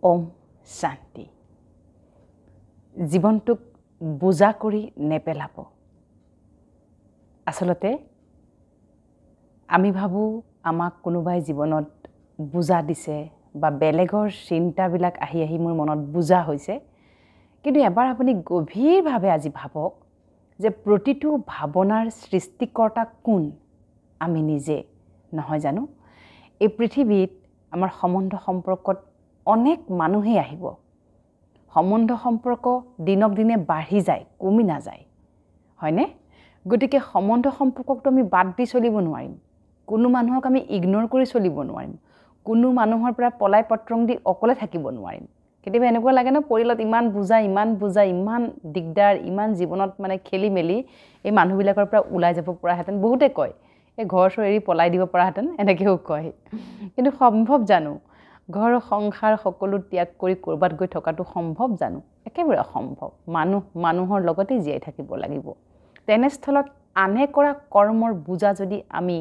ওম শান্তি। জীৱনটোক বোজা কৰি নেপেলাব। আচলতে আমি ভাবোঁ আমাক কোনোবাই জীৱনত বোজা দিছে বা বেলেগৰ চিন্তাবিলাক আহি আহি মোৰ মনত বোজা হৈছে। কিন্তু এবাৰ আপুনি গভীৰভাৱে আজি ভাবক যে প্ৰতিটো ভাৱনাৰ সৃষ্টিকৰ্তা কোন? আমি নিজে, নহয় জানো? এই পৃথিৱীত আমাৰ সম্বন্ধ সম্পৰ্কত অনেক মানুহেই আহিব। সম্বন্ধ সম্পৰ্ক দিনক দিনে বাঢ়ি যায়, কমি নাযায়, হয়নে? গতিকে সম্বন্ধ সম্পৰ্ককতো আমি বাদ দি চলিব নোৱাৰিম। কোনো মানুহক আমি ইগন'ৰ কৰি চলিব নোৱাৰিম। কোনো মানুহৰ পৰা পলাই পত্ৰং দি অকলে থাকিব নোৱাৰিম। কেতিয়াবা এনেকুৱা লাগে ন, পৰিয়ালত ইমান বোজা, ইমান দিগদাৰ, ইমান জীৱনত মানে খেলি মেলি, এই মানুহবিলাকৰ পৰা ওলাই যাব পৰাহেঁতেন। বহুতে কয় এই ঘৰ চৰ এৰি পলাই দিব পৰাহেঁতেন, এনেকৈও কয়। কিন্তু সম্ভৱ জানো? ঘৰ সংসাৰ সকলো ত্যাগ কৰি ক'ৰবাত গৈ থকাটো সম্ভৱ জানো? একেবাৰে অসম্ভৱ। মানুহৰ লগতেই জীয়াই থাকিব লাগিব। তেনেস্থলত আনে কৰা কৰ্মৰ বোজা যদি আমি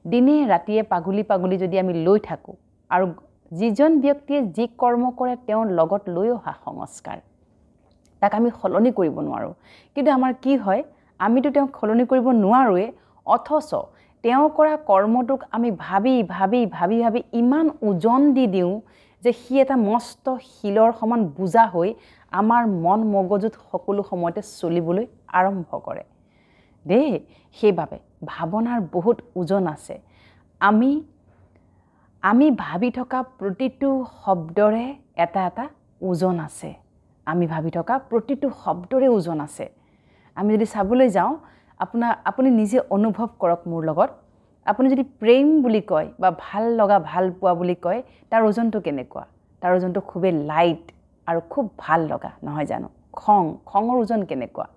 দিনে ৰাতিয়ে পাগুলি যদি আমি লৈ থাকোঁ, আৰু যিজন ব্যক্তিয়ে যি কৰ্ম কৰে তেওঁৰ লগত লৈ অহা সংস্কাৰ, তাক আমি সলনি কৰিব নোৱাৰোঁ। কিন্তু আমাৰ কি হয়, আমিতো তেওঁক সলনি কৰিব নোৱাৰোঁৱে, অথচ তেওঁ কৰা কৰ্মটোক আমি ভাবি ইমান ওজন দি দিওঁ যে সি এটা মস্ত শিলৰ সমান বোজা হৈ আমাৰ মন মগজুত সকলো সময়তে চলিবলৈ আৰম্ভ কৰে দেই। সেইবাবে ভাৱনাৰ বহুত ওজন আছে। আমি ভাবি থকা প্ৰতিটো শব্দৰে এটা ওজন আছে। আমি ভাবি থকা প্ৰতিটো শব্দৰে ওজন আছে। আমি যদি চাবলৈ যাওঁ, আপুনি নিজে অনুভৱ কৰক মোৰ লগত। আপুনি যদি প্ৰেম বুলি কয় বা ভাল লগা, ভাল পোৱা বুলি কয়, তাৰ ওজনটো কেনেকুৱা? তাৰ ওজনটো খুবেই লাইট আৰু খুব ভাল লগা, নহয় জানো? খঙৰ ওজন কেনেকুৱা?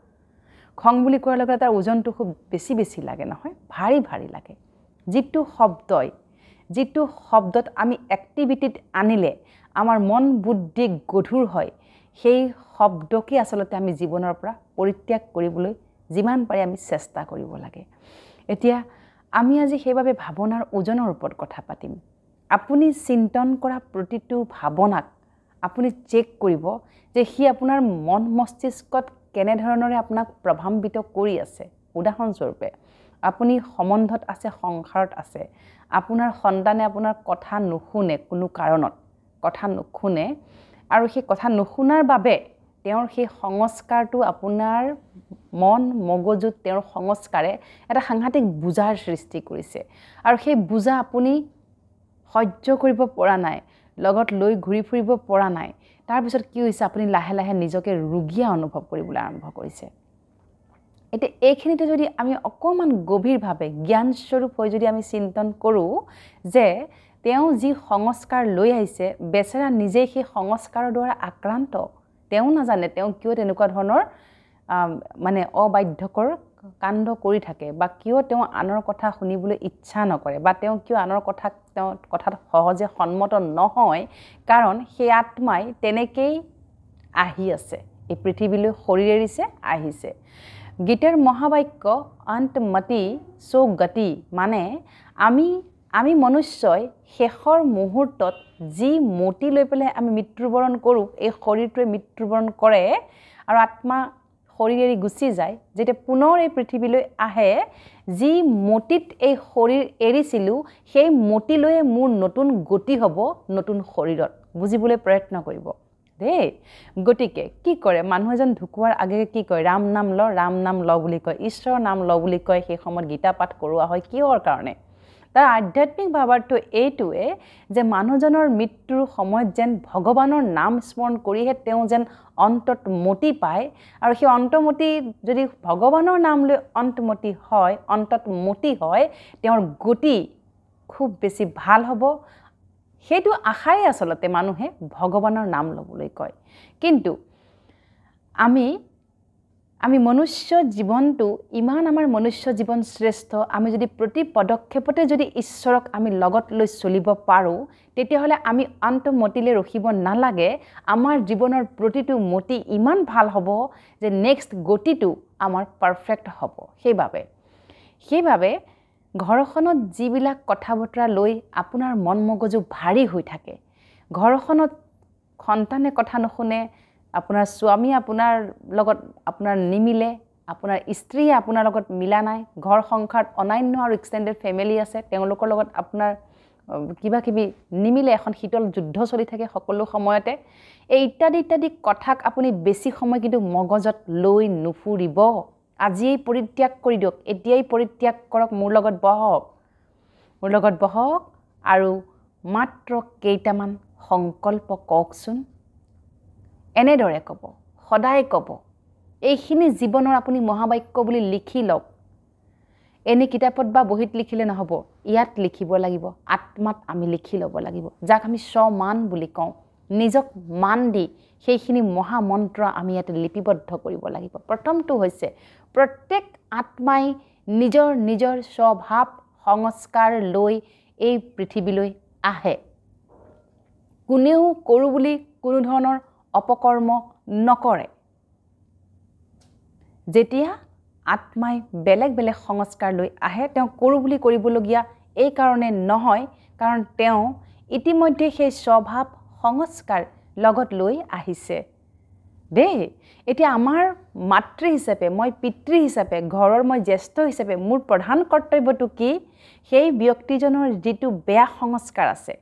খং বুলি কোৱাৰ লগে তাৰ ওজনটো খুব বেছি লাগে, নহয়? ভাৰী লাগে। যিটো শব্দত আমি এক্টিভিটিত আনিলে আমাৰ মন বুদ্ধি গধুৰ হয়, সেই শব্দকে আচলতে আমি জীৱনৰ পৰা পৰিত্যাগ কৰিবলৈ যিমান পাৰি আমি চেষ্টা কৰিব লাগে। এতিয়া আমি আজি সেইবাবে ভাৱনাৰ ওজনৰ ওপৰত কথা পাতিম। আপুনি চিন্তন কৰা প্ৰতিটো ভাৱনাক আপুনি চেক কৰিব যে সি আপোনাৰ মন মস্তিষ্কত কেনেধৰণৰে আপোনাক প্ৰভাৱান্বিত কৰি আছে। উদাহৰণস্বৰূপে, আপুনি সম্বন্ধত আছে, সংসাৰত আছে, আপোনাৰ সন্তানে আপোনাৰ কথা নুশুনে, কোনো কাৰণত কথা নুশুনে, আৰু সেই কথা নুশুনাৰ বাবে তেওঁৰ সেই সংস্কাৰটো আপোনাৰ মন মগজুত, তেওঁৰ সংস্কাৰে এটা সাংঘাতিক বোজাৰ সৃষ্টি কৰিছে। আৰু সেই বোজা আপুনি সহ্য কৰিব পৰা নাই, লগত লৈ ঘূৰি ফুৰিব পৰা নাই। তাৰপিছত কি হৈছে, আপুনি লাহে লাহে নিজকে ৰোগীয়া অনুভৱ কৰিবলৈ আৰম্ভ কৰিছে। এতিয়া এইখিনিতে যদি আমি অকণমান গভীৰভাৱে জ্ঞানস্বৰূপ হৈ যদি আমি চিন্তন কৰোঁ যে তেওঁ যি সংস্কাৰ লৈ আহিছে, বেচেৰা নিজেই সেই সংস্কাৰৰ দ্বাৰা আক্ৰান্ত। তেওঁ নাজানে তেওঁ কিয় তেনেকুৱা ধৰণৰ মানে অবাধ্যকৰ কাণ্ড কৰি থাকে, বা কিয় তেওঁ আনৰ কথা শুনিবলৈ ইচ্ছা নকৰে, বা তেওঁ কিয় আনৰ কথাত সহজে সন্মত নহয়। কাৰণ সেই আত্মাই তেনেকেই আহি আছে, এই পৃথিৱীলৈ শৰীৰ এৰিছে, আহিছে। গীতাৰ মহাবাক্য অন্তমতি সো গতি, মানে আমি মনুষ্যই শেষৰ মুহূৰ্তত যি মতি লৈ পেলাই আমি মৃত্যুবৰণ কৰোঁ, এই শৰীৰটোৱে মৃত্যুবৰণ কৰে আৰু আত্মা শৰীৰ এৰি গুচি যায়। যেতিয়া পুনৰ এই পৃথিৱীলৈ আহে, যি মতিত এই শৰীৰ এৰিছিলোঁ, সেই মতিলৈয়ে মোৰ নতুন গতি হ'ব নতুন শৰীৰত। বুজিবলৈ প্ৰয়ত্ন কৰিব দেই। গতিকে কি কৰে মানুহ এজন ঢুকুৱাৰ আগে কি কয়? ৰাম নাম ল বুলি কয়, ঈশ্বৰৰ নাম ল বুলি কয়। সেই সময়ত গীতা পাঠ কৰোৱা হয় কিহৰ কাৰণে? তাৰ আধ্যাত্মিক ভাৱাৰ্থ এইটোৱে যে মানুহজনৰ মৃত্যুৰ সময়ত যেন ভগৱানৰ নাম স্মৰণ কৰিহে তেওঁ যেন অন্তত মতি পায়, আৰু সেই অন্তমতি যদি ভগৱানৰ নাম লৈ অন্তমতি হয়, অন্তত মতি হয়, তেওঁৰ গতি খুব বেছি ভাল হ'ব। সেইটো আশাই আচলতে মানুহে ভগৱানৰ নাম ল'বলৈ কয়। কিন্তু আমি মনুষ্য জীৱনটো ইমান, আমাৰ মনুষ্য জীৱন শ্ৰেষ্ঠ। আমি যদি প্ৰতি পদক্ষেপতে যদি ঈশ্বৰক আমি লগত লৈ চলিব পাৰোঁ, তেতিয়াহ'লে আমি অন্তমতিলৈ ৰখিব নালাগে। আমাৰ জীৱনৰ প্ৰতিটো মতি ইমান ভাল হ'ব যে নেক্সট গতিটো আমাৰ পাৰফেক্ট হ'ব। সেইবাবে ঘৰখনত যিবিলাক কথা বতৰা লৈ আপোনাৰ মন মগজু ভাৰী হৈ থাকে, ঘৰখনত সন্তানে কথা নুশুনে, আপোনাৰ স্বামী আপোনাৰ লগত আপোনাৰ নিমিলে, আপোনাৰ স্ত্ৰীয়ে আপোনাৰ লগত মিলা নাই, ঘৰ সংসাৰত অন্যান্য আৰু এক্সটেণ্ডেড ফেমিলি আছে, তেওঁলোকৰ লগত আপোনাৰ কিবা কিবি নিমিলে, এখন শীতল যুদ্ধ চলি থাকে সকলো সময়তে, এই ইত্যাদি ইত্যাদি কথাক আপুনি বেছি সময় কিন্তু মগজত লৈ নুফুৰিব। আজিয়েই পৰিত্যাগ কৰি দিয়ক, এতিয়াই পৰিত্যাগ কৰক, মোৰ লগত বহক আৰু মাত্ৰ কেইটামান সংকল্প কওকচোন। এনেদৰে ক'ব, সদায় ক'ব। এইখিনি জীৱনৰ আপুনি মহাবাক্য বুলি লিখি লওক। এনে কিতাপত বা বহীত লিখিলে নহ'ব, ইয়াত লিখিব লাগিব, আত্মাত আমি লিখি ল'ব লাগিব, যাক আমি স্বমান বুলি কওঁ। নিজক মান দি সেইখিনি মহামন্ত্ৰ আমি ইয়াতে লিপিবদ্ধ কৰিব লাগিব। প্ৰথমটো হৈছে প্ৰত্যেক আত্মাই নিজৰ নিজৰ স্বভাৱ সংস্কাৰ লৈ এই পৃথিৱীলৈ আহে। কোনেও কৰোঁ বুলি কোনো ধৰণৰ অপকৰ্ম নকৰে। যেতিয়া আত্মাই বেলেগ বেলেগ সংস্কাৰ লৈ আহে, তেওঁ কৰোঁ বুলি কৰিবলগীয়া এই কাৰণে নহয়, কাৰণ তেওঁ ইতিমধ্যে সেই স্বভাৱ সংস্কাৰ লগত লৈ আহিছে দেই। এতিয়া আমাৰ মাতৃ হিচাপে, মই পিতৃ হিচাপে, ঘৰৰ মই জ্যেষ্ঠ হিচাপে মোৰ প্ৰধান কৰ্তব্যটো কি? সেই ব্যক্তিজনৰ যিটো বেয়া সংস্কাৰ আছে,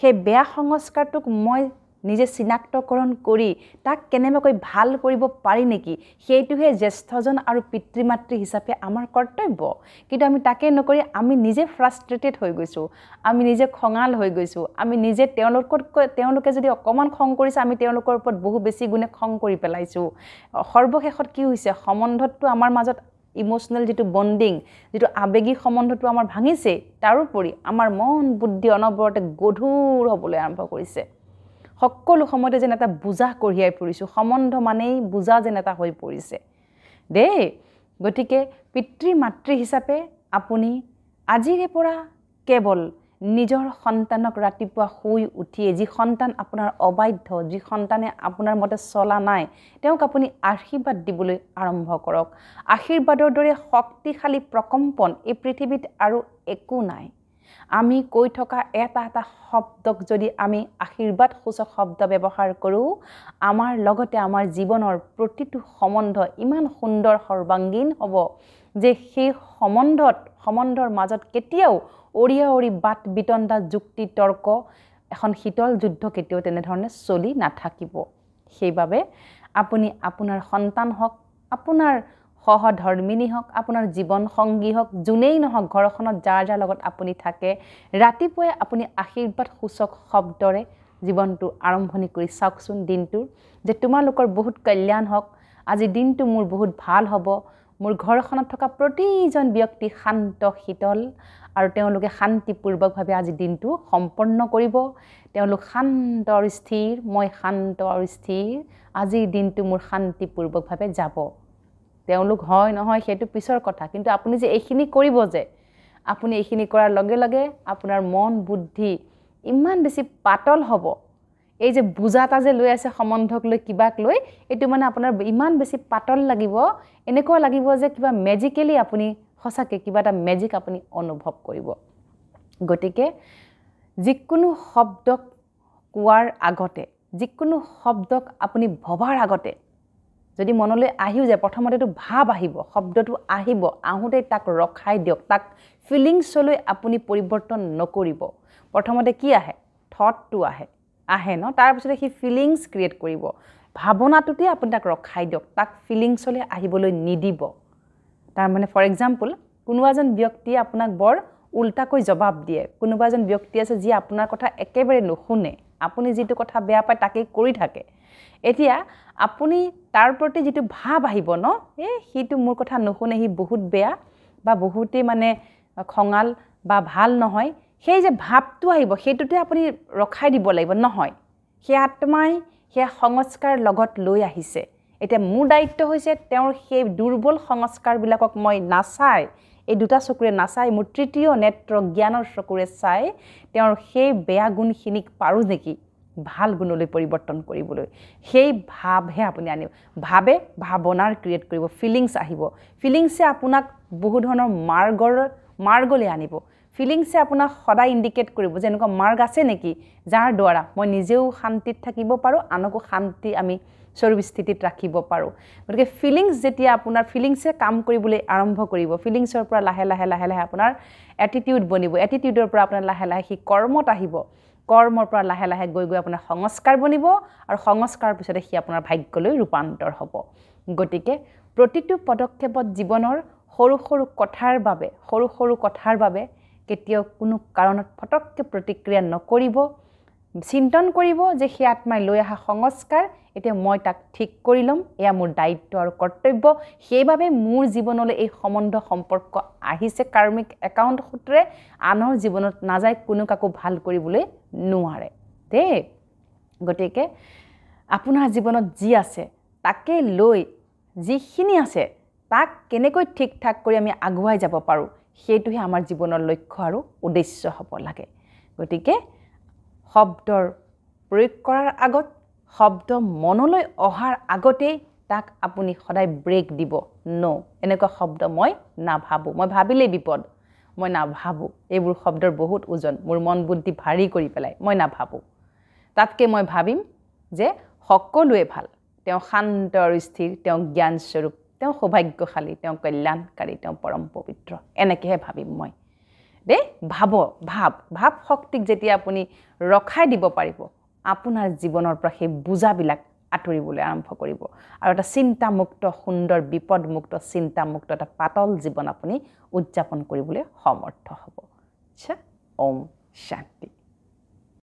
সেই বেয়া সংস্কাৰটোক মই নিজে চিনাক্তকৰণ কৰি তাক কেনেবাকৈ ভাল কৰিব পাৰি নেকি, সেইটোহে জ্যেষ্ঠজন আৰু পিতৃ মাতৃ হিচাপে আমাৰ কৰ্তব্য। কিন্তু আমি তাকে নকৰি আমি নিজে ফ্ৰাষ্ট্ৰেটেড হৈ গৈছোঁ, আমি নিজে খঙাল হৈ গৈছোঁ, আমি নিজে তেওঁলোকে যদি অকণমান খং কৰিছে, আমি তেওঁলোকৰ ওপৰত বহু বেছি গুণে খং কৰি পেলাইছোঁ। সৰ্বশেষত কি হৈছে, সম্বন্ধটো আমাৰ মাজত ইম'চনেল যিটো বণ্ডিং, যিটো আৱেগিক সম্বন্ধটো আমাৰ ভাঙিছে, তাৰোপৰি আমাৰ মন বুদ্ধি অনবৰতে গধুৰ হ'বলৈ আৰম্ভ কৰিছে। সকলো সময়তে যেন এটা বোজা কঢ়িয়াই ফুৰিছোঁ, সম্বন্ধ মানেই বোজা যেন এটা হৈ পৰিছে দেই। গতিকে পিতৃ মাতৃ হিচাপে আপুনি আজিৰে পৰা কেৱল নিজৰ সন্তানক ৰাতিপুৱা শুই উঠিয়ে, যি সন্তান আপোনাৰ অবাধ্য, যি সন্তানে আপোনাৰ মতে চলা নাই, তেওঁক আপুনি আশীৰ্বাদ দিবলৈ আৰম্ভ কৰক। আশীৰ্বাদৰ দৰে শক্তিশালী প্ৰকম্পন এই পৃথিৱীত আৰু একো নাই। আমি কৈ থকা এটা এটা শব্দক যদি আমি আশীৰ্বাদ সূচক শব্দ ব্যৱহাৰ কৰোঁ, আমাৰ লগতে আমাৰ জীৱনৰ প্ৰতিটো সম্বন্ধ ইমান সুন্দৰ সৰ্বাংগীন হ'ব যে সেই সম্বন্ধৰ মাজত কেতিয়াও অৰিয়া বাট বিতণ্ডা যুক্তি তৰ্ক, এখন শীতল যুদ্ধ কেতিয়াও তেনেধৰণে চলি নাথাকিব। সেইবাবে আপুনি আপোনাৰ সন্তান হওক, আপোনাৰ সহধৰ্মিনী হওক, আপোনাৰ জীৱন সংগী হওক, যোনেই নহওক, ঘৰখনত যাৰ যাৰ লগত আপুনি থাকে, ৰাতিপুৱাই আপুনি আশীৰ্বাদ সূচক শব্দৰে জীৱনটো আৰম্ভণি কৰি চাওকচোন দিনটোৰ, যে তোমালোকৰ বহুত কল্যাণ হওক, আজি দিনটো মোৰ বহুত ভাল হ'ব, মোৰ ঘৰখনত থকা প্ৰতিজন ব্যক্তি শান্ত শীতল আৰু তেওঁলোকে শান্তিপূৰ্বকভাৱে আজি দিনটো সম্পন্ন কৰিব। তেওঁলোক শান্ত আৰু স্থিৰ, মই শান্ত আৰু স্থিৰ, আজিৰ দিনটো মোৰ শান্তিপূৰ্বকভাৱে যাব। তেওঁলোক হয় নহয় সেইটো পিছৰ কথা, কিন্তু আপুনি যে এইখিনি কৰিব, যে আপুনি এইখিনি কৰাৰ লগে লগে আপোনাৰ মন বুদ্ধি ইমান বেছি পাতল হ'ব, এই যে বোজাটা যে লৈ আছে সম্বন্ধক লৈ, কিবাক লৈ, এইটো মানে আপোনাৰ ইমান বেছি পাতল লাগিব, এনেকুৱা লাগিব যে কিবা মেজিকেলি আপুনি সঁচাকৈ কিবা এটা মেজিক আপুনি অনুভৱ কৰিব। গতিকে যিকোনো শব্দক কোৱাৰ আগতে, যিকোনো শব্দক আপুনি ভবাৰ আগতে যদি মনলৈ আহিও যায়, প্ৰথমতেতো ভাৱ আহিব, শব্দটো আহিব, আহোঁতে তাক ৰখাই দিয়ক, তাক ফিলিংছলৈ আপুনি পৰিৱৰ্তন নকৰিব। প্ৰথমতে কি আহে? থটটো আহে ন, তাৰপিছতে সি ফিলিংছ ক্ৰিয়েট কৰিব। ভাৱনাটোতে আপুনি তাক ৰখাই দিয়ক, তাক ফিলিংছলৈ আহিবলৈ নিদিব। তাৰমানে ফৰ এক্সাম্পল, কোনোবা এজন ব্যক্তিয়ে আপোনাক বৰ উল্টাকৈ জবাব দিয়ে, কোনোবা এজন ব্যক্তি আছে যি আপোনাৰ কথা একেবাৰে নুশুনে, আপুনি যিটো কথা বেয়া পায় তাকেই কৰি থাকে। এতিয়া আপুনি তাৰ প্ৰতি যিটো ভাৱ আহিব ন, সিটো মোৰ কথা নুশুনে, সি বহুত বেয়া বা বহুতেই মানে খঙাল বা ভাল নহয়, সেই যে ভাৱটো আহিব সেইটোতে আপুনি ৰখাই দিব লাগিব। নহয়, সেই আত্মাই সেই সংস্কাৰ লগত লৈ আহিছে। এতিয়া মোৰ দায়িত্ব হৈছে তেওঁৰ সেই দুৰ্বল সংস্কাৰবিলাকক মই নাচাই, এই দুটা চকুৰে নাচাই, মোৰ তৃতীয় নেত্ৰ জ্ঞানৰ চকুৰে চাই তেওঁৰ সেই বেয়া গুণখিনিক পাৰোঁ নেকি ভাল গুণলৈ পৰিৱৰ্তন কৰিবলৈ, সেই ভাৱহে আপুনি আনিব। ভাৱে ভাৱনাৰ ক্ৰিয়েট কৰিব, ফিলিংছ আহিব, ফিলিংছে আপোনাক বহু ধৰণৰ মাৰ্গলৈ আনিব। ফিলিংছে আপোনাক সদায় ইণ্ডিকেট কৰিব যে এনেকুৱা মাৰ্গ আছে নেকি যাৰ দ্বাৰা মই নিজেও শান্তিত থাকিব পাৰোঁ আনকো শান্তি আমি সৰ্বস্থিতিত ৰাখিব পাৰোঁ গতিকে ফিলিংছ যেতিয়া আপোনাৰ ফিলিংছে কাম কৰিবলৈ আৰম্ভ কৰিব ফিলিংছৰ পৰা লাহে লাহে লাহে লাহে আপোনাৰ এটিটিউড বনিব এটিটিউডৰ পৰা আপোনাৰ লাহে লাহে সি কৰ্মত আহিব কৰ্মৰ পৰা লাহে লাহে গৈ গৈ আপোনাৰ সংস্কাৰ বনিব আৰু সংস্কাৰৰ পিছতে সি আপোনাৰ ভাগ্যলৈ ৰূপান্তৰ হ'ব গতিকে প্ৰতিটো পদক্ষেপত জীৱনৰ সৰু সৰু কথাৰ বাবে কেতিয়াও কোনো কাৰণত ফটককৈ প্ৰতিক্ৰিয়া নকৰিব চিন্তন কৰিব যে সেই আত্মাই লৈ অহা সংস্কাৰ এতিয়া মই তাক ঠিক কৰি ল'ম এয়া মোৰ দায়িত্ব আৰু কৰ্তব্য সেইবাবে মোৰ জীৱনলৈ এই সম্বন্ধ সম্পৰ্ক আহিছে কাৰ্মিক একাউণ্ট সূত্ৰে আনৰ জীৱনত নাযায় কোনো কাকো ভাল কৰিবলৈ নোৱাৰে দেই গতিকে আপোনাৰ জীৱনত যি আছে তাকে লৈ যিখিনি আছে তাক কেনেকৈ ঠিক ঠাক কৰি আমি আগুৱাই যাব পাৰোঁ সেইটোহে আমাৰ জীৱনৰ লক্ষ্য আৰু উদ্দেশ্য হ'ব লাগে গতিকে শব্দৰ প্ৰয়োগ কৰাৰ আগত শব্দ মনলৈ অহাৰ আগতেই তাক আপুনি সদায় ব্ৰেক দিব নো এনেকুৱা শব্দ মই নাভাবোঁ মই ভাবিলেই বিপদ মই নাভাবোঁ এইবোৰ শব্দৰ বহুত ওজন মোৰ মন বুদ্ধি ভাৰী কৰি পেলাই মই নাভাবোঁ তাতকৈ মই ভাবিম যে সকলোৱে ভাল তেওঁ শান্ত আৰু স্থিৰ তেওঁ জ্ঞানস্বৰূপ তেওঁ সৌভাগ্যশালী তেওঁ কল্যাণকাৰী তেওঁ পৰম পবিত্ৰ এনেকৈহে ভাবিম মই দেই ভাৱ শক্তিক যেতিয়া আপুনি ৰখাই দিব পাৰিব আপোনাৰ জীৱনৰ পৰা সেই বুজাবিলাক আঁতৰিবলৈ আৰম্ভ কৰিব আৰু এটা চিন্তামুক্ত সুন্দৰ বিপদমুক্ত চিন্তামুক্ত এটা পাতল জীৱন আপুনি উদযাপন কৰিবলৈ সমৰ্থ হ'ব আচ্ছা ওম শান্তি